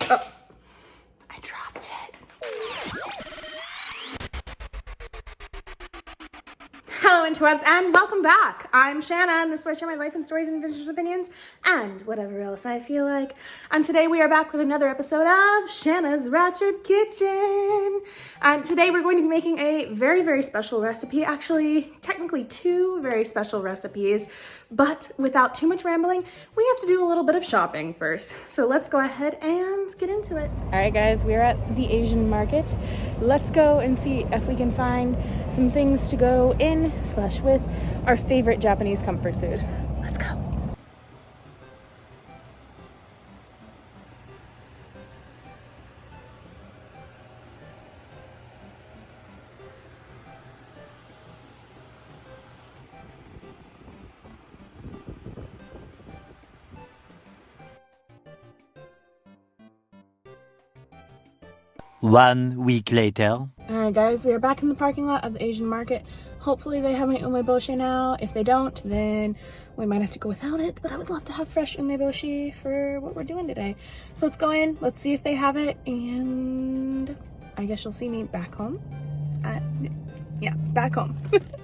Oh, I dropped it. Hello interwebs and welcome back. I'm Shana and this is where I share my life and stories and adventures, opinions, and whatever else I feel like. And today we are back with another episode of Shana's Ratchet Kitchen. And today we're going to be making a very, very special recipe. Actually, technically two very special recipes, but without too much rambling, we have to do a little bit of shopping first. So let's go ahead and get into it. All right guys, we're at the Asian market. Let's go and see if we can find some things to go in / with our favorite Japanese comfort food. Let's go. One week later. Alright guys, we are back in the parking lot of the Asian market. Hopefully they have my umeboshi now. If they don't, then we might have to go without it, but I would love to have fresh umeboshi for what we're doing today. So let's go in, let's see if they have it, and I guess you'll see me back home. Yeah, back home.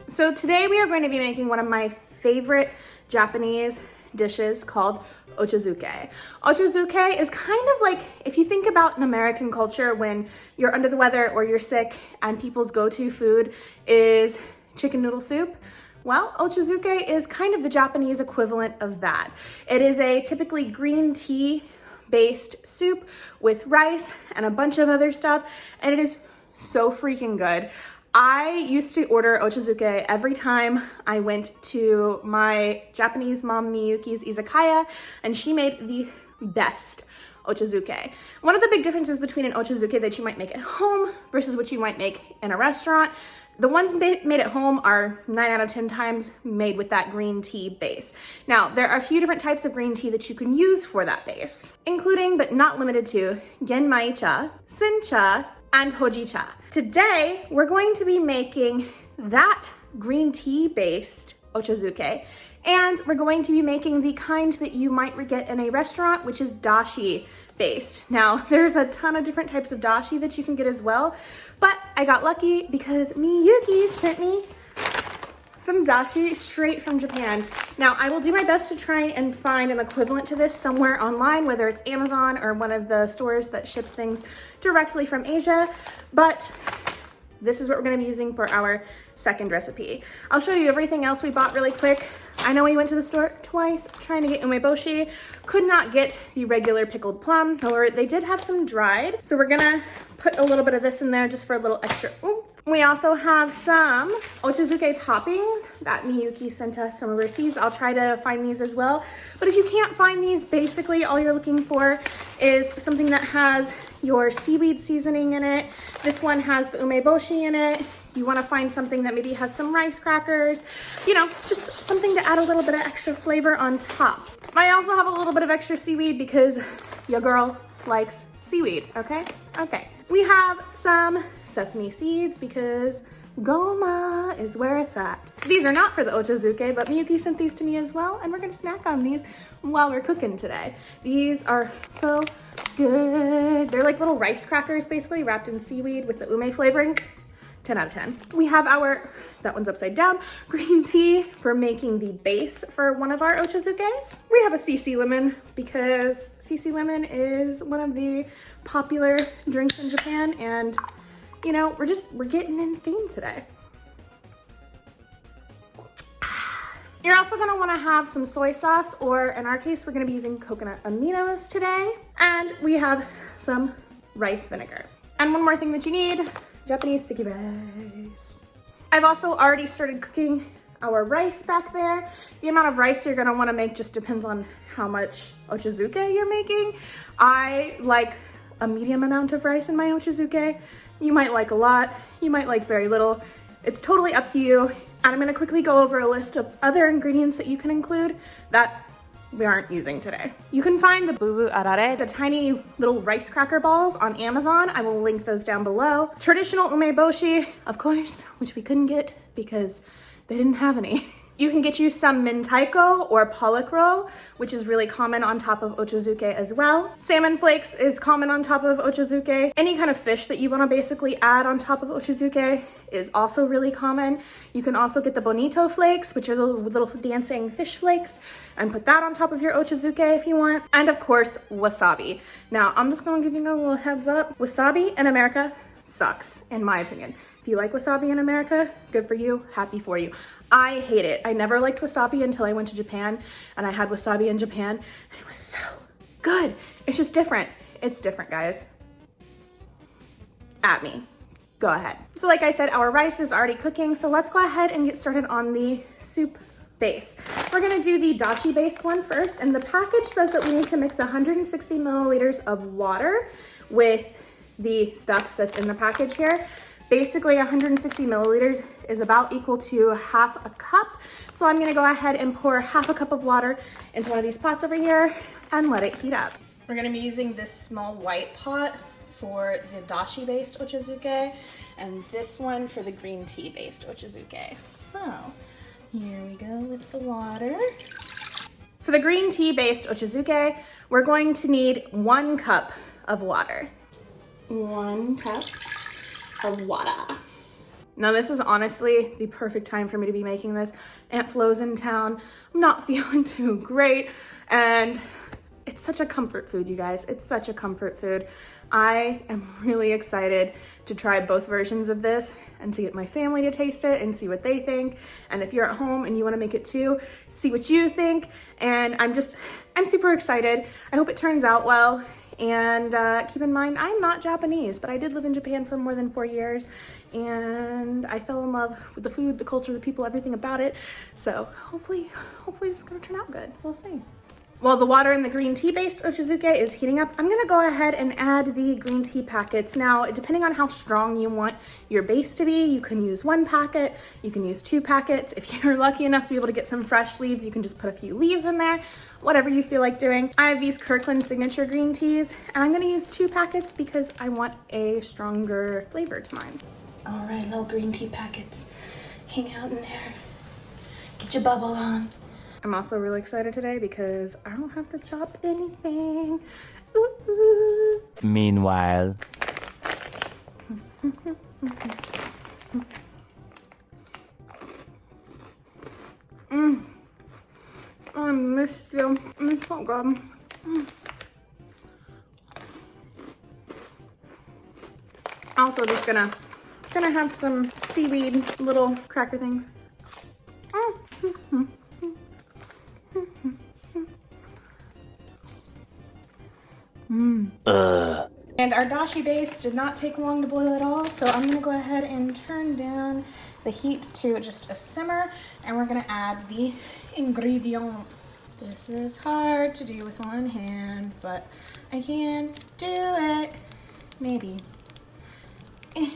So today we are going to be making one of my favorite Japanese dishes called Ochazuke. Ochazuke is kind of like, if you think about an American culture when you're under the weather or you're sick and people's go-to food is chicken noodle soup. Well, Ochazuke is kind of the Japanese equivalent of that. It is a typically green tea based soup with rice and a bunch of other stuff, and it is so freaking good. I used to order Ochazuke every time I went to my Japanese mom Miyuki's izakaya, and she made the best Ochazuke. One of the big differences between an Ochazuke that you might make at home versus what you might make in a restaurant, the ones made at home are 9 out of 10 times made with that green tea base. Now, there are a few different types of green tea that you can use for that base, including but not limited to genmaicha, sencha, and hojicha. Today, we're going to be making that green tea based Ochazuke, and we're going to be making the kind that you might get in a restaurant, which is dashi based. Now, there's a ton of different types of dashi that you can get as well, but I got lucky because Miyuki sent me some dashi straight from Japan. Now, I will do my best to try and find an equivalent to this somewhere online, whether it's Amazon or one of the stores that ships things directly from Asia, but this is what we're gonna be using for our second recipe. I'll show you everything else we bought really quick. I know we went to the store twice trying to get umeboshi, could not get the regular pickled plum, however, they did have some dried, so we're gonna put a little bit of this in there just for a little extra oomph. We also have some Ochazuke toppings that Miyuki sent us from overseas. I'll try to find these as well. But if you can't find these, basically all you're looking for is something that has your seaweed seasoning in it. This one has the umeboshi in it. You want to find something that maybe has some rice crackers, you know, just something to add a little bit of extra flavor on top. I also have a little bit of extra seaweed because your girl likes seaweed, okay? Okay. We have some sesame seeds because Goma is where it's at. These are not for the Ochazuke, but Miyuki sent these to me as well, and we're gonna snack on these while we're cooking today. These are so good. They're like little rice crackers, basically, wrapped in seaweed with the ume flavoring. 10 out of 10. We have our, that one's upside down, green tea for making the base for one of our Ochazukes. We have a CC lemon because CC lemon is one of the popular drinks in Japan, and you know, we're getting in theme today. You're also gonna wanna have some soy sauce, or in our case, we're gonna be using coconut aminos today. And we have some rice vinegar. And one more thing that you need, Japanese sticky rice. I've also already started cooking our rice back there. The amount of rice you're gonna wanna make just depends on how much Ochazuke you're making. I like a medium amount of rice in my Ochazuke. You might like a lot, you might like very little. It's totally up to you. And I'm gonna quickly go over a list of other ingredients that you can include that we aren't using today. You can find the bubu arare, the tiny little rice cracker balls, on Amazon. I will link those down below. Traditional umeboshi, of course, which we couldn't get because they didn't have any. You can get you some mentaiko or pollock roll, which is really common on top of ochazuke as well. Salmon flakes is common on top of ochazuke. Any kind of fish that you want to basically add on top of ochazuke is also really common. You can also get the bonito flakes, which are the little dancing fish flakes, and put that on top of your ochazuke if you want. And of course, wasabi. Now, I'm just gonna give you a little heads up. Wasabi in America sucks, in my opinion. If you like wasabi in America, good for you, happy for you. I hate it. I never liked wasabi until I went to Japan, and I had wasabi in Japan, and it was so good. It's just different. It's different, guys. At me. Go ahead. So like I said, our rice is already cooking, so let's go ahead and get started on the soup base. We're gonna do the dashi based one first, and the package says that we need to mix 160 milliliters of water with the stuff that's in the package here. Basically 160 milliliters is about equal to half a cup. So I'm gonna go ahead and pour half a cup of water into one of these pots over here and let it heat up. We're gonna be using this small white pot for the dashi based ochazuke and this one for the green tea based ochazuke. So here we go with the water. For the green tea based ochazuke, we're going to need 1 cup of water. 1 cup of water. Now this is honestly the perfect time for me to be making this. Aunt Flo's in town. I'm not feeling too great, and it's such a comfort food, you guys. It's such a comfort food. I am really excited to try both versions of this and to get my family to taste it and see what they think. And if you're at home and you want to make it too, see what you think. And I'm super excited. I hope it turns out well. And keep in mind, I'm not Japanese, but I did live in Japan for more than 4 years, and I fell in love with the food, the culture, the people, everything about it. So hopefully it's gonna turn out good. We'll see. While the water in the green tea based ochazuke is heating up, I'm gonna go ahead and add the green tea packets. Now, depending on how strong you want your base to be, you can use 1 packet, you can use 2 packets. If you're lucky enough to be able to get some fresh leaves, you can just put a few leaves in there, whatever you feel like doing. I have these Kirkland signature green teas, and I'm gonna use 2 packets because I want a stronger flavor to mine. All right, little green tea packets, hang out in there, get your bubble on. I'm also really excited today because I don't have to chop anything. Ooh, ooh. Meanwhile. I missed you. It's so good. Also just gonna have some seaweed little cracker things. And our dashi base did not take long to boil at all, so I'm gonna go ahead and turn down the heat to just a simmer, and we're gonna add the ingredients. This is hard to do with one hand, but I can do it. Maybe. It's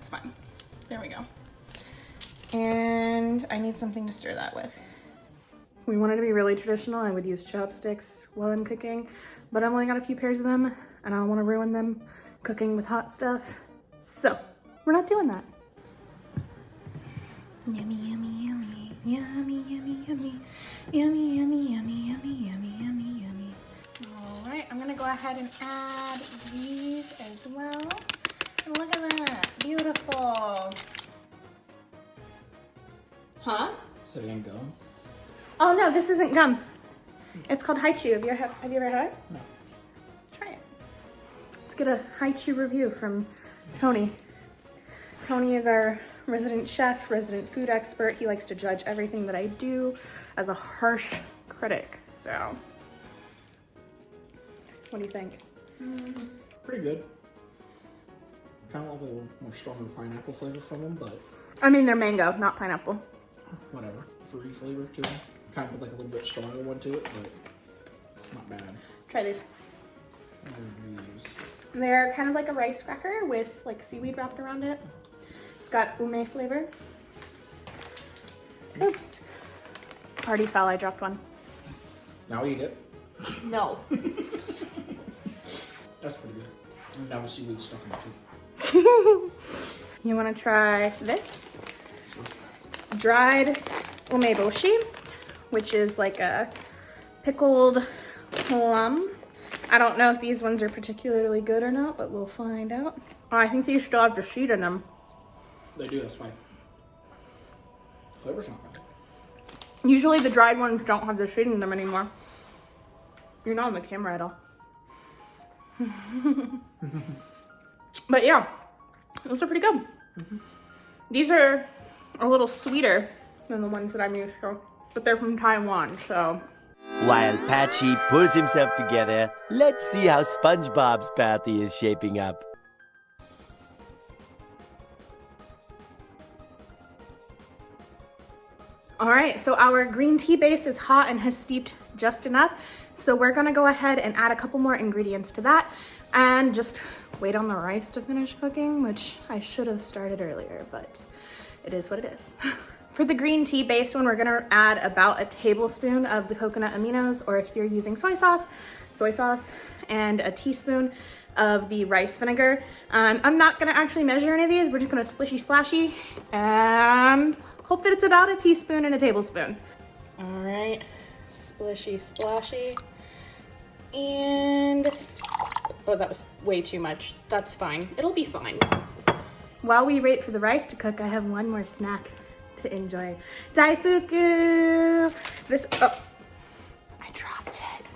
fine. There we go. And I need something to stir that with. We wanted to be really traditional. I would use chopsticks while I'm cooking, but I've only got a few pairs of them and I don't want to ruin them cooking with hot stuff. So we're not doing that. Yummy, yummy, yummy, yummy, yummy, yummy, yummy, yummy, yummy, yummy, yummy, yummy, yummy. All right, I'm gonna go ahead and add these as well. And look at that, beautiful. Huh? So it ain't gum? Oh no, this isn't gum. It's called hichew. Have you ever had it? No. Try it. Let's get a hichew review from Tony. Tony is our resident chef, resident food expert. He likes to judge everything that I do as a harsh critic. So, what do you think? Pretty good. Kind of like a little more stronger pineapple flavor from them, but I mean, they're mango, not pineapple. whatever. Fruity flavor to them. Kind of with like a little bit stronger one to it, but it's not bad. Try these. What are these? They're kind of like a rice cracker with like seaweed wrapped around it. It's got ume flavor. Oops. Already fell, I dropped one. Now eat it. No. That's pretty good. And now the seaweed stuck in my tooth. You want to try this? Sure. Dried umeboshi, which is like a pickled plum. I don't know if these ones are particularly good or not, but we'll find out. Oh, I think these still have the seed in them. They do, that's why. The flavor's not bad. Usually the dried ones don't have the seed in them anymore. You're not on the camera at all. But yeah, those are pretty good. These are a little sweeter than the ones that I'm used to, but they're from Taiwan, so. While Patchy pulls himself together, let's see how SpongeBob's party is shaping up. All right, so our green tea base is hot and has steeped just enough. So we're gonna go ahead and add a couple more ingredients to that and just wait on the rice to finish cooking, which I should have started earlier, but it is what it is. For the green tea based one, we're gonna add about a tablespoon of the coconut aminos, or if you're using soy sauce, and a teaspoon of the rice vinegar. I'm not gonna actually measure any of these. We're just gonna splishy splashy and hope that it's about a teaspoon and a tablespoon. All right, splishy splashy. And, oh, that was way too much. That's fine, it'll be fine. While we wait for the rice to cook, I have one more snack to enjoy. Daifuku! This, oh, I dropped it.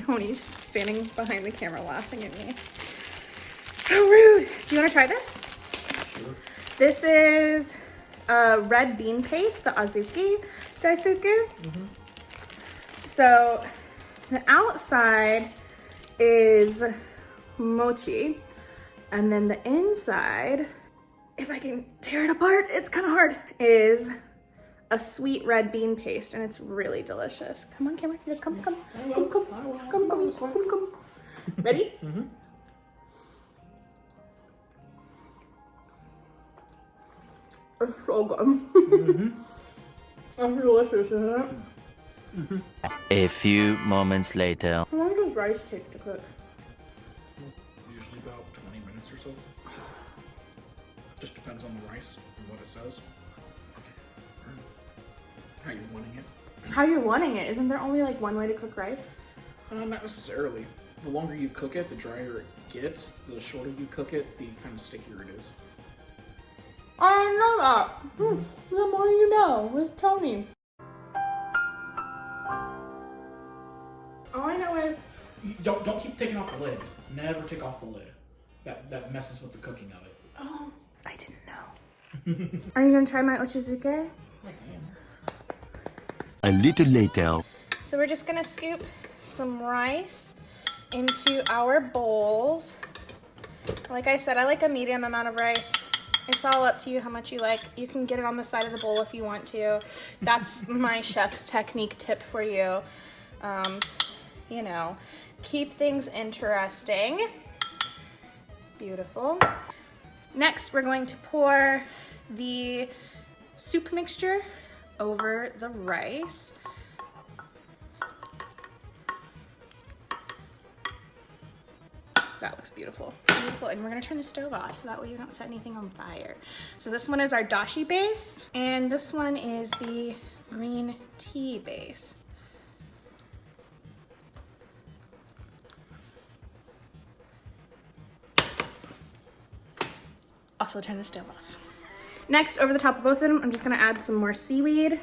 Tony's standing behind the camera laughing at me. So rude. Do you wanna try this? Sure. This is red bean paste, the Ochazuke Daifuku. So the outside is mochi, and then the inside, if I can tear it apart, it's kind of hard, is a sweet red bean paste, and it's really delicious. Come on, camera, here, come. Ready? It's so good. It's delicious, isn't it? A few moments later. How long does rice take to cook? Usually about 20 minutes or so. Just depends on the rice and what it says. How you're wanting it. How you're wanting it? Isn't there only like one way to cook rice? Not necessarily. The longer you cook it, the drier it gets. The shorter you cook it, the kind of stickier it is. I didn't know that. The more you know with Tony. All I know is Don't keep taking off the lid. Never take off the lid. That messes with the cooking of it. oh, I didn't know. Are you gonna try my Ochazuke? I can. A little later. So we're just gonna scoop some rice into our bowls. Like I said, I like a medium amount of rice. It's all up to you how much you like. You can get it on the side of the bowl if you want to. That's my chef's technique tip for you. You know, keep things interesting. Beautiful. Next, we're going to pour the soup mixture over the rice. That looks beautiful. Beautiful. And we're gonna turn the stove off so that way you don't set anything on fire. So this one is our dashi base, and this one is the green tea base. Also turn the stove off. Next, over the top of both of them, I'm just gonna add some more seaweed,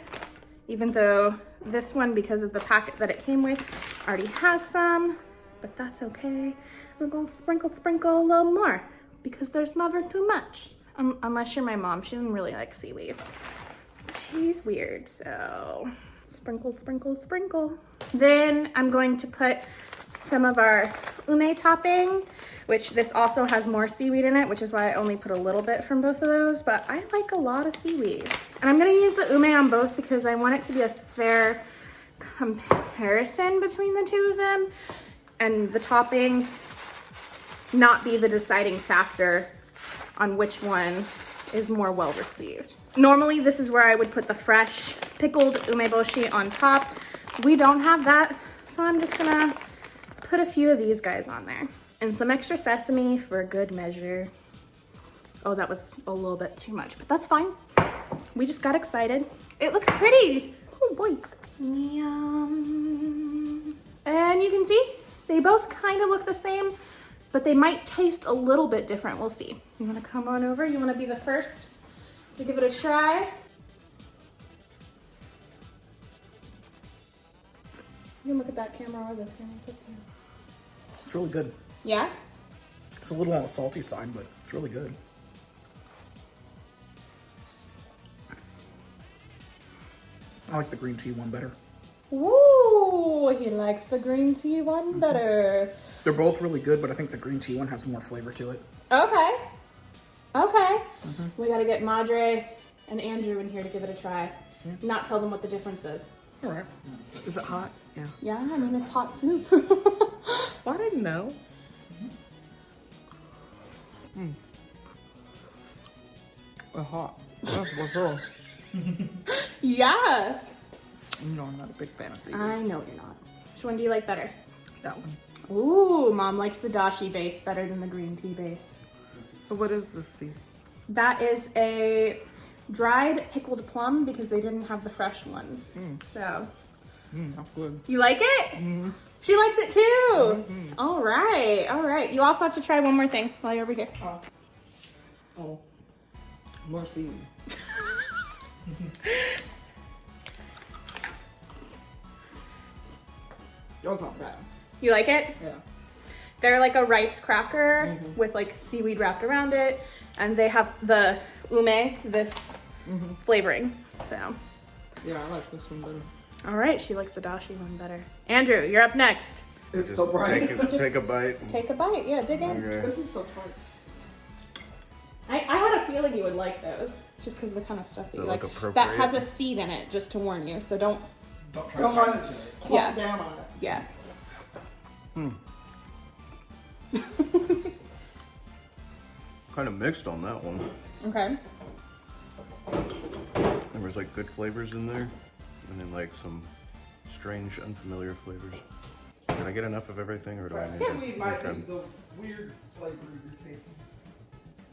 even though this one, because of the packet that it came with, already has some, but that's okay. We're gonna sprinkle a little more because there's never too much. Unless you're my mom, she doesn't really like seaweed. She's weird, so sprinkle. Then I'm going to put some of our ume topping, which this also has more seaweed in it, which is why I only put a little bit from both of those, but I like a lot of seaweed. And I'm gonna use the ume on both because I want it to be a fair comparison between the two of them, and the topping not be the deciding factor on which one is more well received. Normally, this is where I would put the fresh pickled umeboshi on top. We don't have that, so I'm just gonna put a few of these guys on there. And some extra sesame for good measure. Oh, that was a little bit too much, but that's fine. We just got excited. It looks pretty. Oh boy. Yum. And you can see, they both kind of look the same, but they might taste a little bit different. We'll see. You wanna come on over? You wanna be the first to give it a try? You can look at that camera or this camera. It's really good. Yeah? It's a little on the salty side, but it's really good. I like the green tea one better. Ooh, he likes the green tea one better. They're both really good, but I think the green tea one has more flavor to it. Okay. Okay. We gotta get Madre and Andrew in here to give it a try. Not tell them what the difference is. All right. Is it hot? Yeah. Yeah, I mean, it's hot soup. Well, I didn't know. Hot. That's for sure. Yeah. You know, I'm not a big fan of seaweed. I know you're not. Which one do you like better? That one. Ooh, Mom likes the dashi base better than the green tea base. So what is this seaweed? That is a dried pickled plum because they didn't have the fresh ones. So, That's good. you like it? She likes it too. All right, all right. You also have to try one more thing while you're over here. Oh. More seaweed. Don't talk bad. You like it? Yeah. They're like a rice cracker with like seaweed wrapped around it, and they have the ume, this flavoring. So, Yeah, I like this one better. all right, she likes the dashi one better. Andrew, you're up next. It's Just so bright. take a bite. Take a bite. Yeah, dig in. Okay. This is so bright. I had a feeling you would like those, just because of the kind of stuff that Does you it like. look That appropriate? has a seed in it, just to warn you. So don't. Don't try Don't to mind it. Yeah. Clunk down on it. Yeah. Kind of mixed on that one. Okay. There was like good flavors in there, and then like some strange, unfamiliar flavors. Can I get enough of everything, or do I need to? Seaweed might Okay. be the weird flavor you're tasting.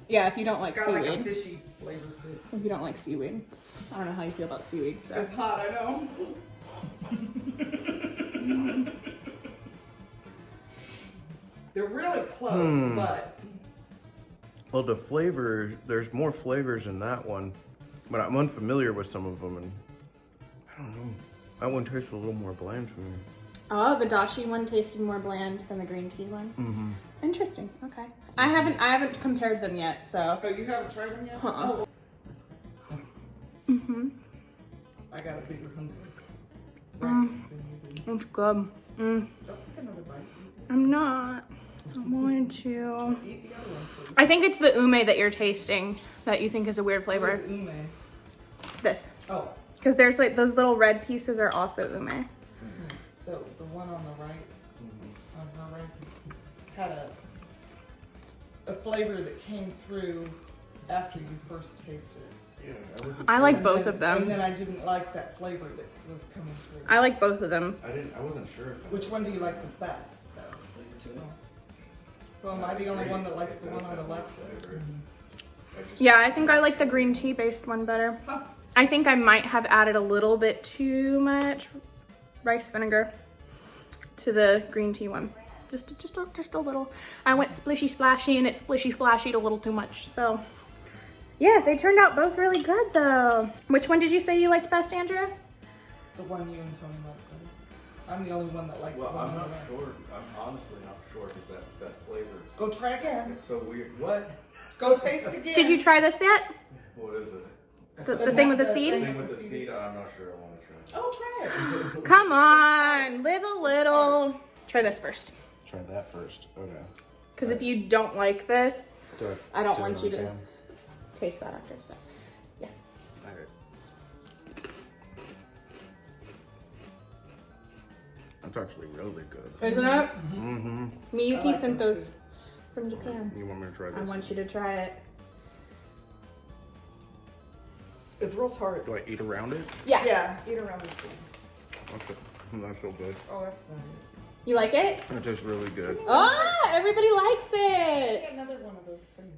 Yeah, if you don't like It's got like a seaweed. fishy flavor to it. If you don't like seaweed. I don't know how you feel about seaweed, so. It's hot, I know. They're really close, but Well, the flavor, there's more flavors in that one, but I'm unfamiliar with some of them, and I don't know. That one tastes a little more bland for me. Oh, the dashi one tasted more bland than the green tea one. Interesting. Okay. I haven't compared them yet, so. oh, you haven't tried them yet? Uh-uh. Oh. I got a bigger hunger. Rice than you do. It's good. Don't take another bite. I'm not. I'm going to. Eat the other one first. I think it's the ume that you're tasting that you think is a weird What flavor. is ume? This. Oh, Because there's like those little red pieces are also ume. the one on the right, on her right, had a flavor that came through after you first tasted it. Yeah, I wasn't. I like And both then- of them. And then I didn't like that flavor that was coming through. I like both of them. I wasn't sure if. Which one do you like the best, though? So am I the only one that likes the one on the left? Yeah, I think I like the green tea based one better. Huh. I think I might have added a little bit too much rice vinegar to the green tea one. Just a little. I went splishy splashy and it splishy splashied a little too much. So yeah, they turned out both really good though. Which one did you say you liked best, Andrea? The one you and Tony liked better. I'm the only one that liked Well, the one I'm on not the left. sure. I'm honestly not sure because that flavor, Go try again. it's so weird. What? Go taste again. Did you try this yet? What is it? The thing with the seed? Thing with the seed, I'm not sure I want to try. Oh, try it. Come on, live a little. Try this first. Try that first. Okay. Because if you don't like this, Do I don't do it want on you to cam? taste that after. So yeah. Alright. That's actually really good. Isn't it? Mm-hmm. Miyuki like sent those those from Japan. You want me to try this? I want you to try it. It's real tart. Do I eat around it? Yeah. Yeah, eat around the seed. That's so good. Oh, that's nice. You like it? That tastes really good. Ah, Everybody likes it. Another one of those things.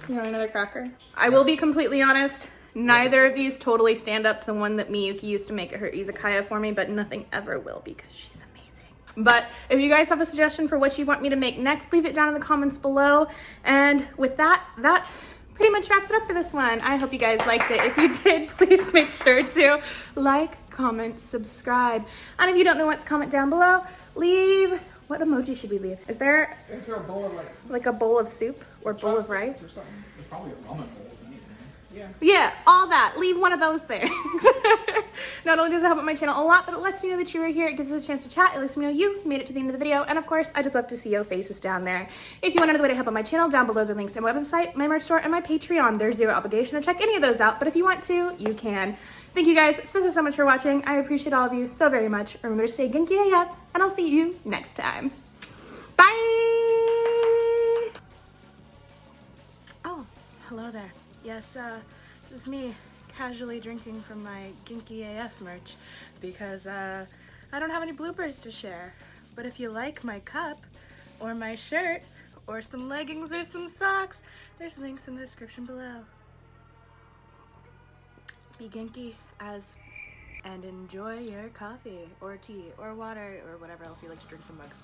You want another cracker? I will be completely honest. Neither of these totally stand up to the one that Miyuki used to make at her izakaya for me, but nothing ever will because she's amazing. But if you guys have a suggestion for what you want me to make next, leave it down in the comments below. And with that pretty much wraps it up for this one. I hope you guys liked it. If you did, please make sure to like, comment, subscribe. And if you don't know what to comment down below, leave, what emoji should we leave? Is there a bowl of like a bowl of soup or bowl of rice? There's probably a ramen bowl, if anything. Yeah, all that. Leave one of those things. Not only does it help out my channel a lot, but it lets me know that you were here. It gives us a chance to chat. It lets me know you made it to the end of the video. And of course, I just love to see your faces down there. If you want another way to help out my channel, down below the links to my website, my merch store, and my Patreon. There's zero obligation to check any of those out, but if you want to, you can. Thank you guys so much for watching. I appreciate all of you so very much. Remember to stay genki AF, and I'll see you next time. Bye! Oh, hello there. Yes, this is me casually drinking from my Genki AF merch because I don't have any bloopers to share. But if you like my cup or my shirt or some leggings or some socks, there's links in the description below. Be Genki and enjoy your coffee or tea or water or whatever else you like to drink from mugs.